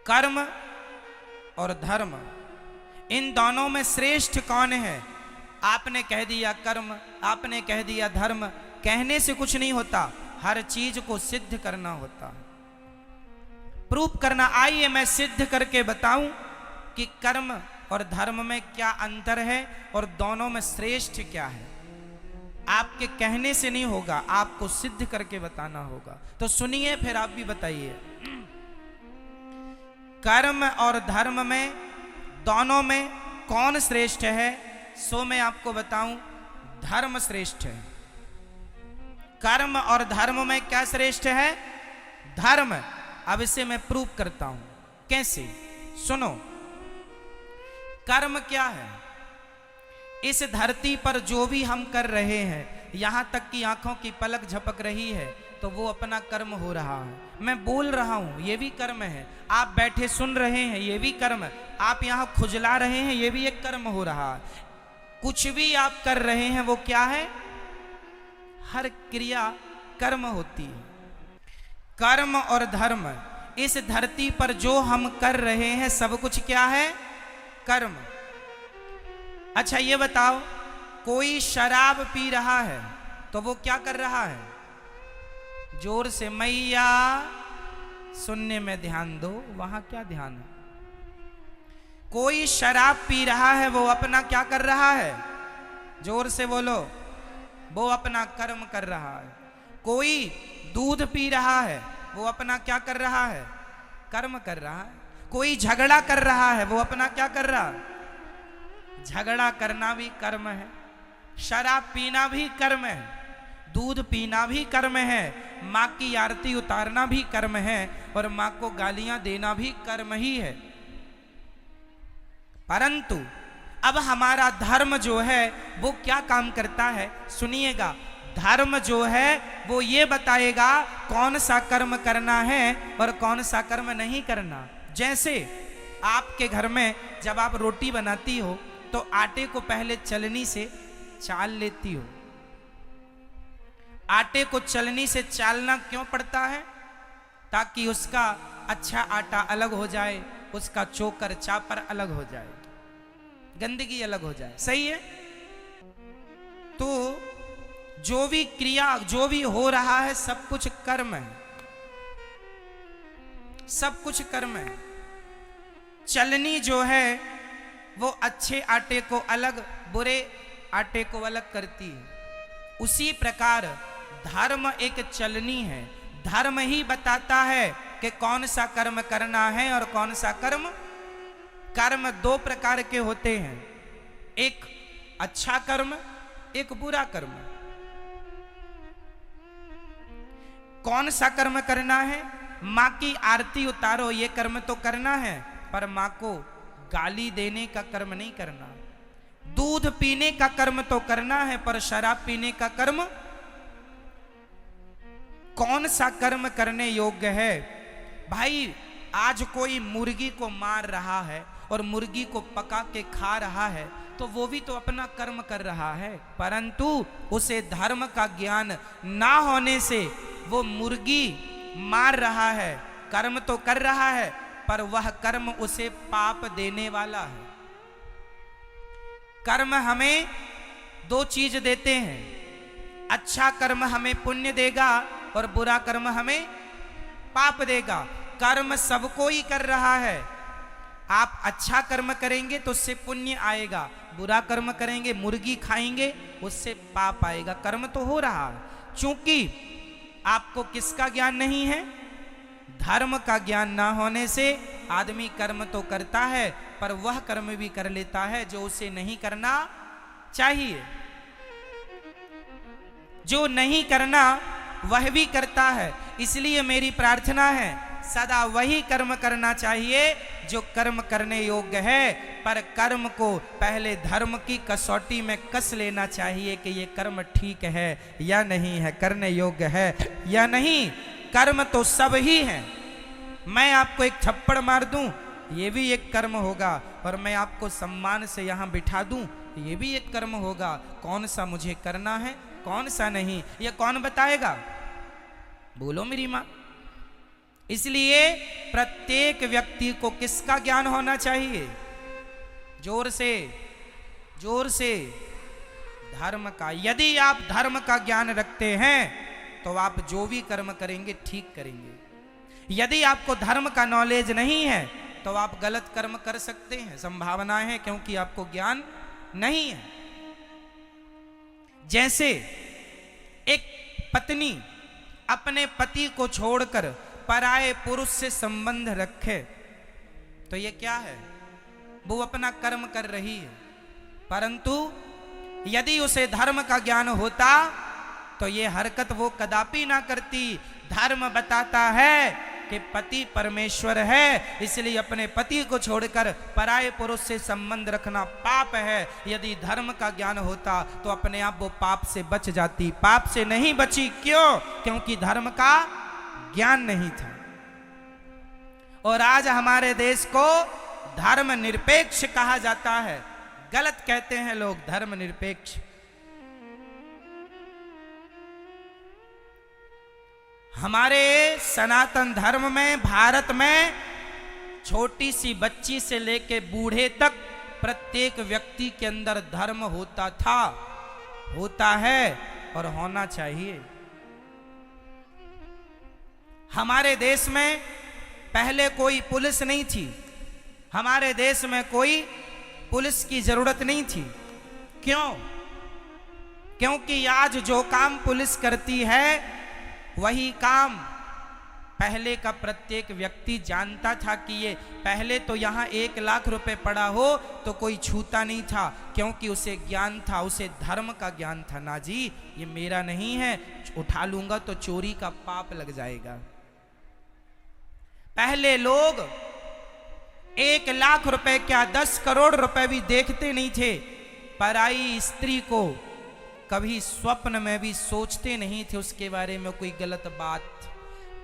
कर्म और धर्म, इन दोनों में श्रेष्ठ कौन है? आपने कह दिया कर्म, आपने कह दिया धर्म। कहने से कुछ नहीं होता, हर चीज को सिद्ध करना होता है, प्रूफ करना। आइए मैं सिद्ध करके बताऊं कि कर्म और धर्म में क्या अंतर है और दोनों में श्रेष्ठ क्या है। आपके कहने से नहीं होगा, आपको सिद्ध करके बताना होगा। तो सुनिए, फिर आप भी बताइए। कर्म और धर्म में, दोनों में कौन श्रेष्ठ है? सो मैं आपको बताऊं, धर्म श्रेष्ठ है। कर्म और धर्म में क्या श्रेष्ठ है? धर्म। अब इसे मैं प्रूव करता हूं। कैसे? सुनो। कर्म क्या है? इस धरती पर जो भी हम कर रहे हैं, यहां तक कि आंखों की पलक झपक रही है, तो वो अपना कर्म हो रहा है। मैं बोल रहा हूं, ये भी कर्म है। आप बैठे सुन रहे हैं, ये भी कर्म है। आप यहां खुजला रहे हैं, ये भी एक कर्म हो रहा है। कुछ भी आप कर रहे हैं, वो क्या है? हर क्रिया कर्म होती है। कर्म और धर्म, इस धरती पर जो हम कर रहे हैं, सब कुछ क्या है? कर्म। अच्छा ये बताओ, कोई शराब पी रहा है तो वो क्या कर रहा है? जोर से मैया, सुनने में ध्यान दो, वहां क्या ध्यान है? कोई शराब पी रहा है, वो अपना क्या कर रहा है? जोर से बोलो। वो अपना कर्म कर रहा है। कोई दूध पी रहा है, वो अपना क्या कर रहा है? कर्म कर रहा है। कोई झगड़ा कर रहा है, वो अपना क्या कर रहा है? झगड़ा करना भी कर्म है, शराब पीना भी कर्म है, दूध पीना भी कर्म है, माँ की आरती उतारना भी कर्म है, और माँ को गालियां देना भी कर्म ही है। परंतु अब हमारा धर्म जो है वो क्या काम करता है? सुनिएगा। धर्म जो है वो ये बताएगा कौन सा कर्म करना है और कौन सा कर्म नहीं करना। जैसे आपके घर में जब आप रोटी बनाती हो तो आटे को पहले चलनी से चाल लेती हो। आटे को चलनी से चालना क्यों पड़ता है? ताकि उसका अच्छा आटा अलग हो जाए, उसका चोकर चापर अलग हो जाए, गंदगी अलग हो जाए। सही है? तो जो भी क्रिया, जो भी हो रहा है, सब कुछ कर्म है, सब कुछ कर्म है। चलनी जो है वो अच्छे आटे को अलग, बुरे आटे को अलग करती है। उसी प्रकार धर्म एक चलनी है। धर्म ही बताता है कि कौन सा कर्म करना है और कौन सा कर्म। कर्म दो प्रकार के होते हैं, एक अच्छा कर्म, एक बुरा कर्म। कौन सा कर्म करना है? माँ की आरती उतारो, ये कर्म तो करना है, पर माँ को गाली देने का कर्म नहीं करना। दूध पीने का कर्म तो करना है, पर शराब पीने का कर्म, कौन सा कर्म करने योग्य है? भाई आज कोई मुर्गी को मार रहा है और मुर्गी को पका के खा रहा है, तो वो भी तो अपना कर्म कर रहा है, परंतु उसे धर्म का ज्ञान ना होने से वो मुर्गी मार रहा है। कर्म तो कर रहा है, पर वह कर्म उसे पाप देने वाला है। कर्म हमें दो चीज देते हैं, अच्छा कर्म हमें पुण्य देगा और बुरा कर्म हमें पाप देगा। कर्म सबको ही कर रहा है। आप अच्छा कर्म करेंगे तो उससे पुण्य आएगा, बुरा कर्म करेंगे, मुर्गी खाएंगे, उससे पाप आएगा। कर्म तो हो रहा है। चूंकि आपको किसका ज्ञान नहीं है? धर्म का ज्ञान ना होने से आदमी कर्म तो करता है, पर वह कर्म भी कर लेता है जो उसे नहीं करना चाहिए। जो नहीं करना वह भी करता है। इसलिए मेरी प्रार्थना है, सदा वही कर्म करना चाहिए जो कर्म करने योग्य है, पर कर्म को पहले धर्म की कसौटी में कस लेना चाहिए कि ये कर्म ठीक है या नहीं है, करने योग्य है या नहीं। कर्म तो सब ही है। मैं आपको एक थप्पड़ मार दूं, ये भी एक कर्म होगा, और मैं आपको सम्मान से यहां बिठा दूं, ये भी एक कर्म होगा। कौन सा मुझे करना है, कौन सा नहीं, ये कौन बताएगा? बोलो मेरी मां। इसलिए प्रत्येक व्यक्ति को किसका ज्ञान होना चाहिए? जोर से, जोर से, धर्म का। यदि आप धर्म का ज्ञान रखते हैं तो आप जो भी कर्म करेंगे ठीक करेंगे। यदि आपको धर्म का नॉलेज नहीं है तो आप गलत कर्म कर सकते हैं, संभावना है, क्योंकि आपको ज्ञान नहीं है। जैसे एक पत्नी अपने पति को छोड़कर पराये पुरुष से संबंध रखे तो ये क्या है? वो अपना कर्म कर रही है। परंतु यदि उसे धर्म का ज्ञान होता तो ये हरकत वो कदापि ना करती। धर्म बताता है कि पति परमेश्वर है, इसलिए अपने पति को छोड़कर पराये पुरुष से संबंध रखना पाप है। यदि धर्म का ज्ञान होता तो अपने आप वो पाप से बच जाती। पाप से नहीं बची, क्यों? क्योंकि धर्म का ज्ञान नहीं था। और आज हमारे देश को धर्म निरपेक्ष कहा जाता है। गलत कहते हैं लोग, धर्म निरपेक्ष। हमारे सनातन धर्म में, भारत में छोटी सी बच्ची से लेके बूढ़े तक प्रत्येक व्यक्ति के अंदर धर्म होता था, होता है और होना चाहिए। हमारे देश में पहले कोई पुलिस नहीं थी। हमारे देश में कोई पुलिस की जरूरत नहीं थी। क्यों? क्योंकि आज जो काम पुलिस करती है वही काम पहले का प्रत्येक व्यक्ति जानता था कि ये पहले तो यहाँ 1 लाख रुपए पड़ा हो तो कोई छूता नहीं था, क्योंकि उसे ज्ञान था, उसे धर्म का ज्ञान था। ना जी, ये मेरा नहीं है, उठा लूंगा तो चोरी का पाप लग जाएगा। पहले लोग 1 लाख रुपए क्या 10 करोड़ रुपए भी देखते नहीं थे। पराई स्त्री को कभी स्वप्न में भी सोचते नहीं थे उसके बारे में कोई गलत बात।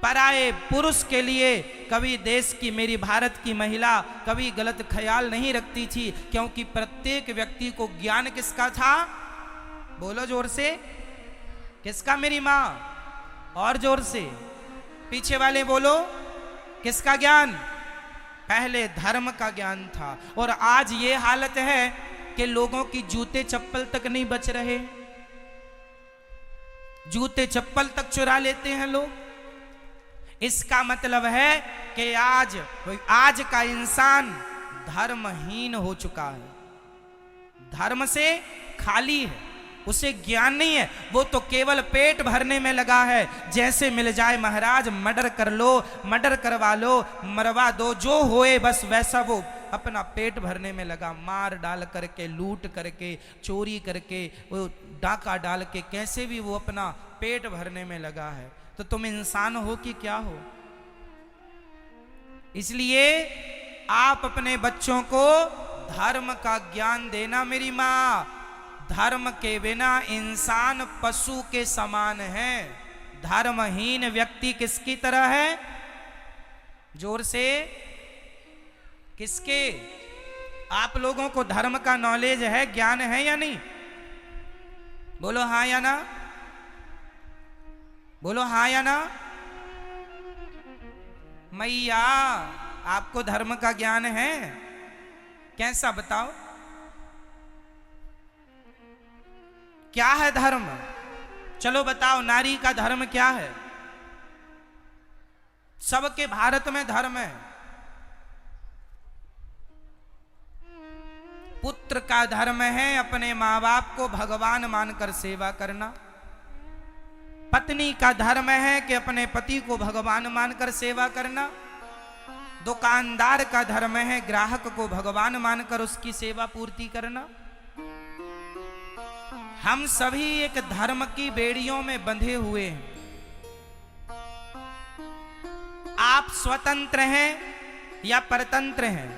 पराये पुरुष के लिए कभी देश की, मेरी भारत की महिला कभी गलत ख्याल नहीं रखती थी, क्योंकि प्रत्येक व्यक्ति को ज्ञान किसका था? बोलो जोर से, किसका? मेरी माँ। और जोर से, पीछे वाले बोलो, किसका ज्ञान? पहले धर्म का ज्ञान था। और आज ये हालत है कि लोगों की जूते चप्पल तक नहीं बच रहे। जूते चप्पल तक चुरा लेते हैं लोग। इसका मतलब है कि आज का इंसान धर्महीन हो चुका है, धर्म से खाली है, उसे ज्ञान नहीं है। वो तो केवल पेट भरने में लगा है। जैसे मिल जाए महाराज मर्डर कर लो, मर्डर करवा लो, मरवा दो, जो होए बस वैसा वो अपना पेट भरने में लगा। मार डाल करके, लूट करके, चोरी करके, वो डाका डाल के, कैसे भी वो अपना पेट भरने में लगा है। तो तुम इंसान हो कि क्या हो? इसलिए आप अपने बच्चों को धर्म का ज्ञान देना। मेरी माँ, धर्म के बिना इंसान पशु के समान है। धर्महीन व्यक्ति किसकी तरह है? जोर से, किसके? आप लोगों को धर्म का नॉलेज है, ज्ञान है या नहीं? बोलो हाँ या ना, बोलो हाँ या ना। मैया, आपको धर्म का ज्ञान है? कैसा बताओ, क्या है धर्म? चलो बताओ, नारी का धर्म क्या है? सबके भारत में धर्म है। पुत्र का धर्म है अपने माँ बाप को भगवान मानकर सेवा करना। पत्नी का धर्म है कि अपने पति को भगवान मानकर सेवा करना। दुकानदार का धर्म है ग्राहक को भगवान मानकर उसकी सेवा पूर्ति करना। हम सभी एक धर्म की बेड़ियों में बंधे हुए हैं। आप स्वतंत्र हैं या परतंत्र हैं?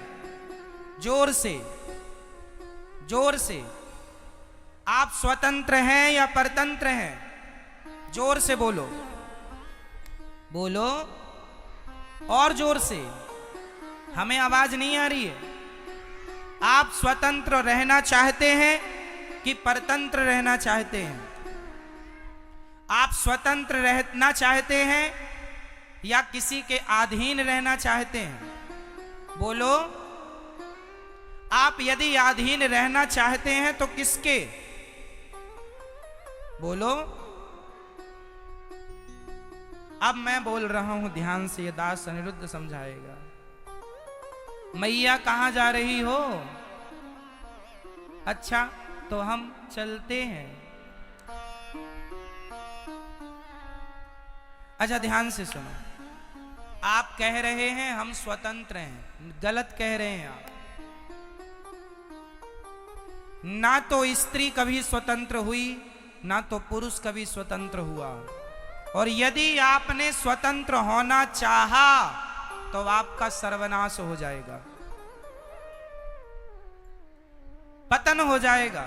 जोर से, जोर से। आप स्वतंत्र हैं या परतंत्र हैं? जोर से बोलो, बोलो और जोर से, हमें आवाज नहीं आ रही है। आप स्वतंत्र रहना चाहते हैं कि परतंत्र रहना चाहते हैं? आप स्वतंत्र रहना चाहते हैं या किसी के अधीन रहना चाहते हैं? बोलो। आप यदि अधीन रहना चाहते हैं तो किसके? बोलो। अब मैं बोल रहा हूं, ध्यान से, ये दास अनिरुद्ध समझाएगा। मैया कहां जा रही हो? अच्छा, तो हम चलते हैं। अच्छा, ध्यान से सुनो। आप कह रहे हैं हम स्वतंत्र हैं, गलत कह रहे हैं आप। ना तो स्त्री कभी स्वतंत्र हुई, ना तो पुरुष कभी स्वतंत्र हुआ। और यदि आपने स्वतंत्र होना चाहा तो आपका सर्वनाश हो जाएगा, पतन हो जाएगा।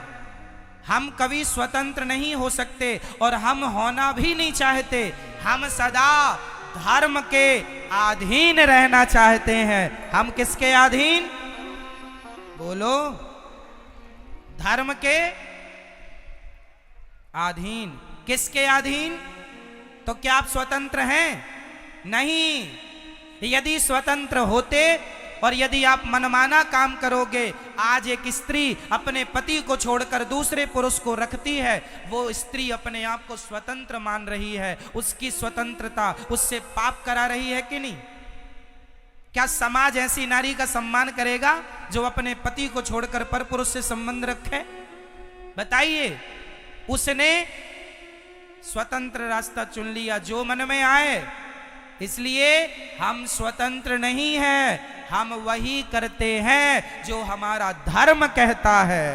हम कभी स्वतंत्र नहीं हो सकते और हम होना भी नहीं चाहते। हम सदा धर्म के अधीन रहना चाहते हैं। हम किसके अधीन? बोलो। धर्म के अधीन। किसके अधीन? तो क्या आप स्वतंत्र हैं? नहीं। यदि स्वतंत्र होते और यदि आप मनमाना काम करोगे, आज एक स्त्री अपने पति को छोड़कर दूसरे पुरुष को रखती है, वो स्त्री अपने आप को स्वतंत्र मान रही है। उसकी स्वतंत्रता उससे पाप करा रही है कि नहीं? क्या समाज ऐसी नारी का सम्मान करेगा जो अपने पति को छोड़कर पर पुरुष से संबंध रखे? बताइए। उसने स्वतंत्र रास्ता चुन लिया, जो मन में आए। इसलिए हम स्वतंत्र नहीं हैं, हम वही करते हैं जो हमारा धर्म कहता है।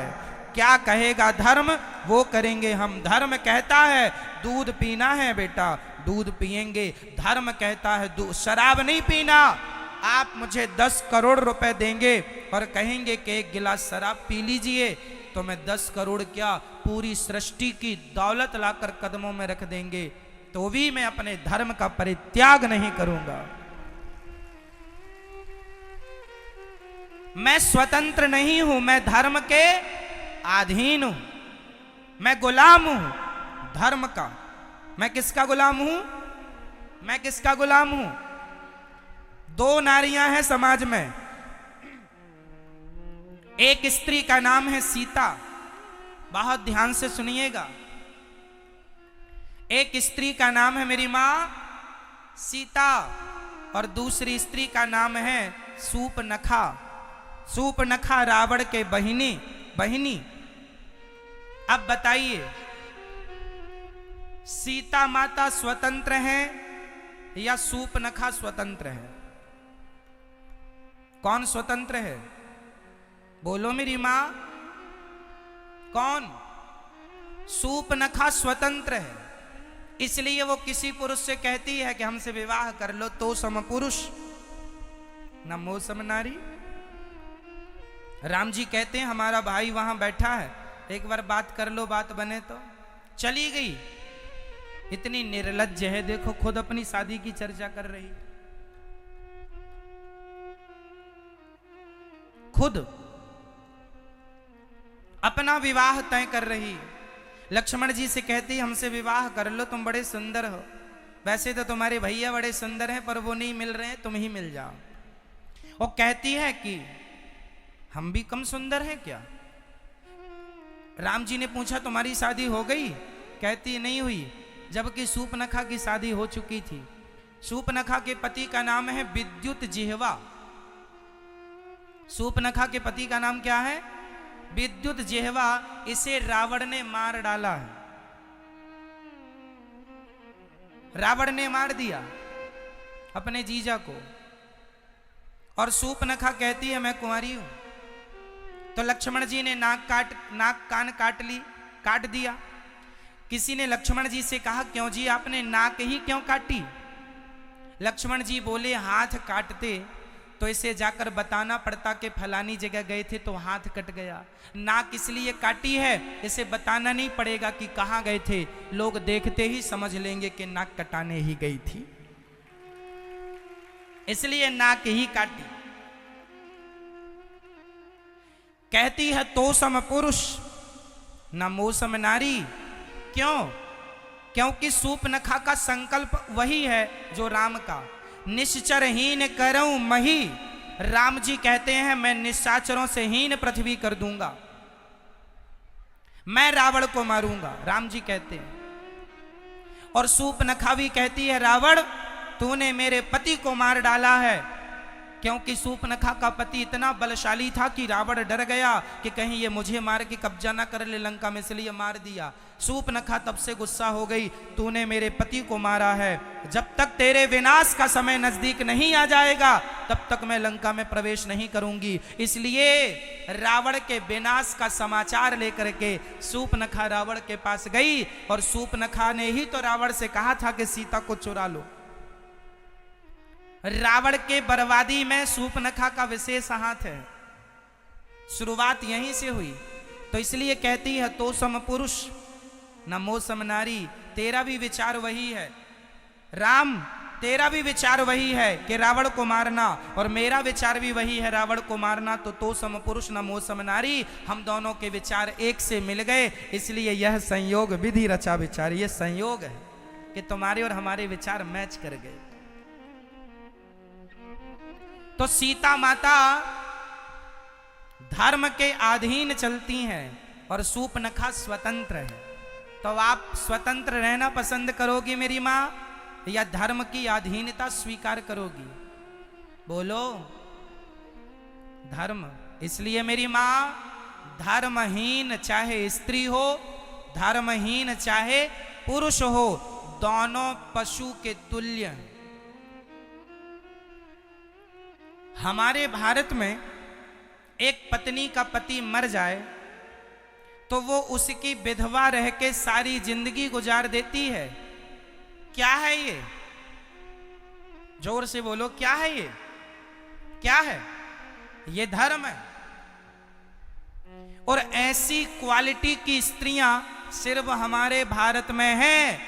क्या कहेगा धर्म, वो करेंगे हम। धर्म कहता है दूध पीना है बेटा, दूध पिएंगे। धर्म कहता है शराब नहीं पीना। आप मुझे 10 करोड़ रुपए देंगे और कहेंगे कि एक गिलास शराब पी लीजिए, तो मैं 10 करोड़ क्या, पूरी सृष्टि की दौलत लाकर कदमों में रख देंगे, तो भी मैं अपने धर्म का परित्याग नहीं करूंगा। मैं स्वतंत्र नहीं हूं, मैं धर्म के अधीन हूं। मैं गुलाम हूं धर्म का। मैं किसका गुलाम हूं? मैं किसका गुलाम हूं? 2 नारियां हैं समाज में। एक स्त्री का नाम है सीता, बहुत ध्यान से सुनिएगा। एक स्त्री का नाम है मेरी मां सीता, और दूसरी स्त्री का नाम है सूपनखा। सूपनखा रावण के बहिनी। अब बताइए, सीता माता स्वतंत्र है या सूपनखा स्वतंत्र है? कौन स्वतंत्र है? बोलो मेरी मां। कौन? सूपनखा स्वतंत्र है। इसलिए वो किसी पुरुष से कहती है कि हमसे विवाह कर लो, तो सम पुरुष न मोह सम नारी। राम जी कहते हैं हमारा भाई वहां बैठा है, एक बार बात कर लो, बात बने तो। चली गई। इतनी निर्लज्ज है, देखो खुद अपनी शादी की चर्चा कर रही, खुद अपना विवाह तय कर रही। लक्ष्मण जी से कहती हमसे विवाह कर लो, तुम बड़े सुंदर हो। वैसे तो तुम्हारे भैया बड़े सुंदर हैं, पर वो नहीं मिल रहे हैं, तुम ही मिल जाओ। वो कहती है कि हम भी कम सुंदर हैं क्या? राम जी ने पूछा तुम्हारी शादी हो गई? कहती नहीं हुई, जबकि सूपनखा की शादी हो चुकी थी। सूपनखा के पति का नाम है विद्युत जिह्वा। सूपनखा के पति का नाम क्या है? विद्युत जिह्वा। इसे रावण ने मार डाला है। रावण ने मार दिया अपने जीजा को। और सूपनखा कहती है मैं कुंवारी हूं। तो लक्ष्मण जी ने नाक कान काट दिया। किसी ने लक्ष्मण जी से कहा क्यों जी आपने नाक ही क्यों काटी? लक्ष्मण जी बोले हाथ काटते तो इसे जाकर बताना पड़ता कि फलानी जगह गए थे तो हाथ कट गया। नाक इसलिए काटी है, इसे बताना नहीं पड़ेगा कि कहां गए थे, लोग देखते ही समझ लेंगे कि नाक कटाने ही गई थी, इसलिए नाक ही काटी। कहती है तो सम पुरुष न मोसम नारी। क्यों? क्योंकि सूपनखा का संकल्प वही है जो राम का, निश्चरहीन करऊं मही। राम जी कहते हैं मैं निशाचरों से हीन पृथ्वी कर दूंगा, मैं रावण को मारूंगा, राम जी कहते हैं। और सूपनखा भी कहती है रावण तूने मेरे पति को मार डाला है, क्योंकि सूपनखा का पति इतना बलशाली था कि रावण डर गया कि कहीं ये मुझे मार के कब्जा ना कर ले लंका में, इसलिए मार दिया। सूपनखा तब से गुस्सा हो गई, तूने मेरे पति को मारा है, जब तक तेरे विनाश का समय नजदीक नहीं आ जाएगा तब तक मैं लंका में प्रवेश नहीं करूंगी। इसलिए रावण के विनाश का समाचार लेकर के सूपनखा रावण के पास गई, और सूपनखा ने ही तो रावण से कहा था कि सीता को चुरा लो। रावण के बर्बादी में सूपनखा का विशेष हाथ है, शुरुआत यहीं से हुई। तो इसलिए कहती है तो सम पुरुष न मो सम नारी, तेरा भी विचार वही है राम, तेरा भी विचार वही है कि रावण को मारना, और मेरा विचार भी वही है रावण को मारना। तो सम पुरुष न मो सम नारी, हम दोनों के विचार एक से मिल गए, इसलिए यह संयोग विधि रचा विचार, यह संयोग है कि तुम्हारे और हमारे विचार मैच कर गए। तो सीता माता धर्म के अधीन चलती हैं और सूपनखा स्वतंत्र है। तो आप स्वतंत्र रहना पसंद करोगी मेरी माँ, या धर्म की अधीनता स्वीकार करोगी? बोलो। धर्म। इसलिए मेरी माँ धर्महीन चाहे स्त्री हो, धर्महीन चाहे पुरुष हो, दोनों पशु के तुल्य हैं। हमारे भारत में एक पत्नी का पति मर जाए तो वो उसकी विधवा रह के सारी जिंदगी गुजार देती है। क्या है ये? जोर से बोलो, क्या है ये? क्या है ये? धर्म है। और ऐसी क्वालिटी की स्त्रियां सिर्फ हमारे भारत में हैं।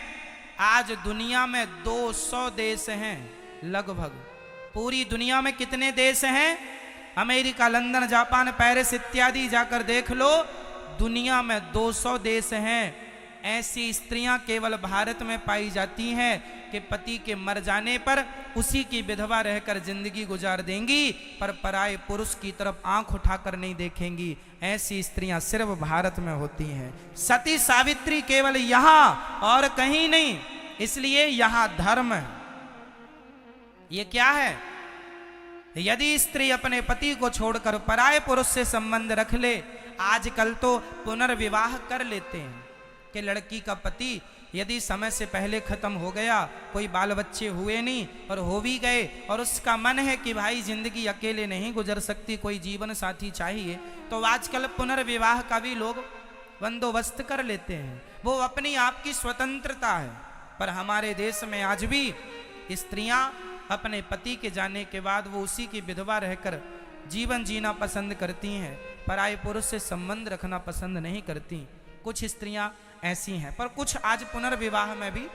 आज दुनिया में 200 देश हैं लगभग। पूरी दुनिया में कितने देश हैं? अमेरिका, लंदन, जापान, पेरिस इत्यादि जाकर देख लो, दुनिया में 200 देश हैं। ऐसी स्त्रियां केवल भारत में पाई जाती हैं कि पति के मर जाने पर उसी की विधवा रहकर जिंदगी गुजार देंगी, पर पराये पुरुष की तरफ आंख उठाकर नहीं देखेंगी। ऐसी स्त्रियां सिर्फ भारत में होती हैं। सती सावित्री केवल यहां और कहीं नहीं, इसलिए यहां धर्म है। ये क्या है? यदि स्त्री अपने पति को छोड़कर पराये पुरुष से संबंध रख ले, आजकल तो पुनर्विवाह कर लेते हैं कि लड़की का पति यदि समय से पहले खत्म हो गया, कोई बाल बच्चे हुए नहीं और हो भी गए, और उसका मन है कि भाई जिंदगी अकेले नहीं गुजर सकती, कोई जीवन साथी चाहिए, तो आजकल पुनर्विवाह का भी लोग बंदोबस्त कर लेते हैं। वो अपनी आप की स्वतंत्रता है। पर हमारे देश में आज भी स्त्रियां अपने पति के जाने के बाद वो उसी की विधवा रहकर जीवन जीना पसंद करती हैं, पराये पुरुष से संबंध रखना पसंद नहीं करती। कुछ स्त्रियां ऐसी हैं, पर कुछ आज पुनर्विवाह में भी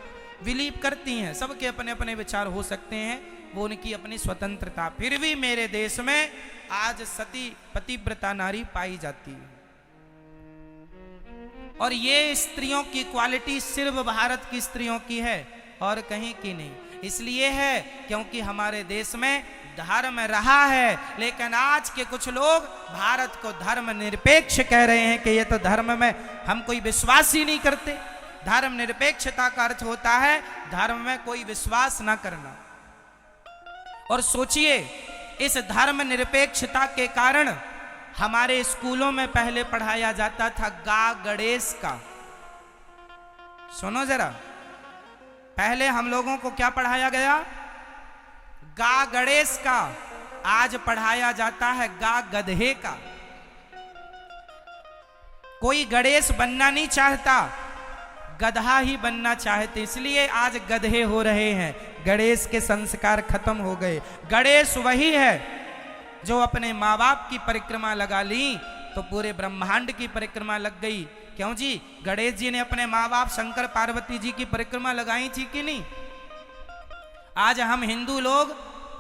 बिलीव करती हैं। सबके अपने अपने विचार हो सकते हैं, वो उनकी अपनी स्वतंत्रता। फिर भी मेरे देश में आज सती पतिव्रता नारी पाई जाती है। और ये स्त्रियों की क्वालिटी सिर्फ भारत की स्त्रियों की है और कहीं की नहीं। इसलिए है क्योंकि हमारे देश में धर्म रहा है, लेकिन आज के कुछ लोग भारत को धर्म निरपेक्ष कह रहे हैं कि ये तो धर्म में हम कोई विश्वास ही नहीं करते। धर्म निरपेक्षता का अर्थ होता है धर्म में कोई विश्वास ना करना। और सोचिए, इस धर्म निरपेक्षता के कारण हमारे स्कूलों में पहले पढ़ाया जाता था गा गणेश का। सुनो जरा, पहले हम लोगों को क्या पढ़ाया गया? गा गणेश का। आज पढ़ाया जाता है गा गधे का। कोई गणेश बनना नहीं चाहता, गधा ही बनना चाहते, इसलिए आज गधे हो रहे हैं। गणेश के संस्कार खत्म हो गए। गणेश वही है जो अपने माँ बाप की परिक्रमा लगा ली तो पूरे ब्रह्मांड की परिक्रमा लग गई। क्यों जी? गणेश जी ने अपने माँ बाप शंकर पार्वती जी की परिक्रमा लगाई थी कि नहीं? आज हम हिंदू लोग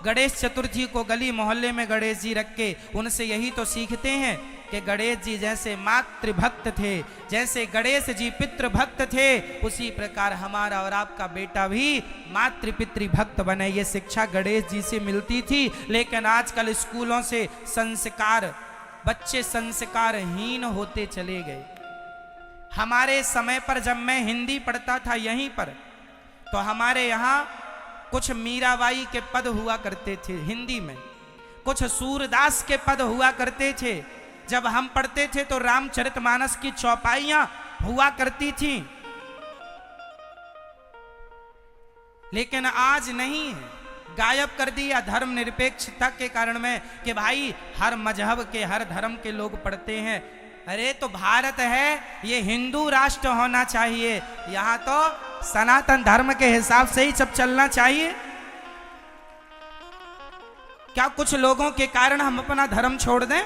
गणेश चतुर्थी को गली मोहल्ले में गणेश जी रख के उनसे यही तो सीखते हैं कि गणेश जी जैसे मातृभक्त थे, जैसे गणेश जी पितृभक्त थे, उसी प्रकार हमारा और आपका बेटा भी मातृ पितृभक्त बने। ये शिक्षा गणेश जी से मिलती थी। लेकिन आजकल स्कूलों से संस्कार, बच्चे संस्कारहीन होते चले गए। हमारे समय पर जब मैं हिंदी पढ़ता था यहीं पर, तो हमारे यहाँ कुछ मीराबाई के पद हुआ करते थे हिंदी में, कुछ सूरदास के पद हुआ करते थे। जब हम पढ़ते थे तो रामचरितमानस की चौपाइयां हुआ करती थी। लेकिन आज नहीं है, गायब कर दिया धर्मनिरपेक्षता के कारण में कि भाई हर मजहब के, हर धर्म के लोग पढ़ते हैं। अरे तो भारत है, ये हिंदू राष्ट्र होना चाहिए, यहां तो सनातन धर्म के हिसाब से ही सब चलना चाहिए। क्या कुछ लोगों के कारण हम अपना धर्म छोड़ दें?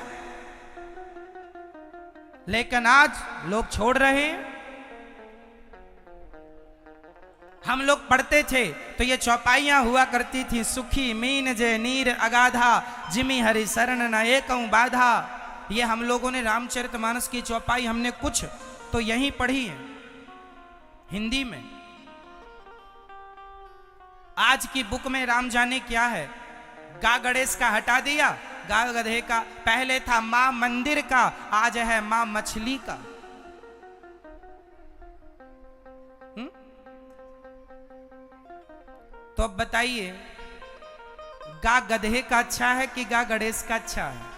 लेकिन आज लोग छोड़ रहे हैं। हम लोग पढ़ते थे तो ये चौपाइयां हुआ करती थी, सुखी मीन जय नीर अगाधा, जिमी हरि शरण न एकं बाधा। ये हम लोगों ने रामचरितमानस की चौपाई हमने कुछ तो यहीं पढ़ी है हिंदी में। आज की बुक में राम जाने क्या है, गा गणेश का हटा दिया, गा गधे का। पहले था मां मंदिर का, आज है मां मछली का। तो अब बताइए, गा गधे का अच्छा है कि गा गणेश का अच्छा है?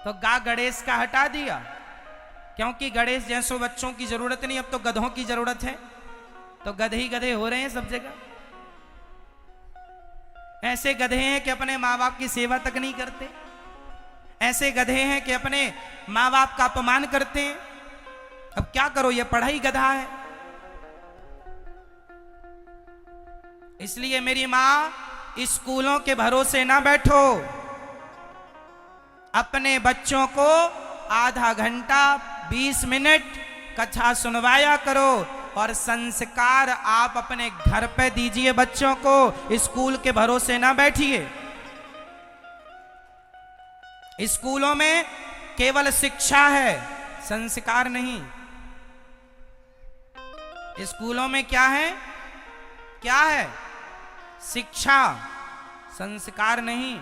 तो गा गणेश का हटा दिया, क्योंकि गणेश जैसों बच्चों की जरूरत नहीं, अब तो गधों की जरूरत है। तो गधे ही गधे हो रहे हैं सब जगह। ऐसे गधे हैं कि अपने माँ बाप की सेवा तक नहीं करते, ऐसे गधे हैं कि अपने माँ बाप का अपमान करते हैं। अब क्या करो, ये पढ़ा ही गधा है। इसलिए मेरी माँ, स्कूलों के भरोसे ना बैठो, अपने बच्चों को आधा घंटा 20 मिनट कथा सुनवाया करो और संस्कार आप अपने घर पे दीजिए बच्चों को, स्कूल के भरोसे ना बैठिए। स्कूलों में केवल शिक्षा है, संस्कार नहीं। स्कूलों में क्या है? क्या है? शिक्षा, संस्कार नहीं।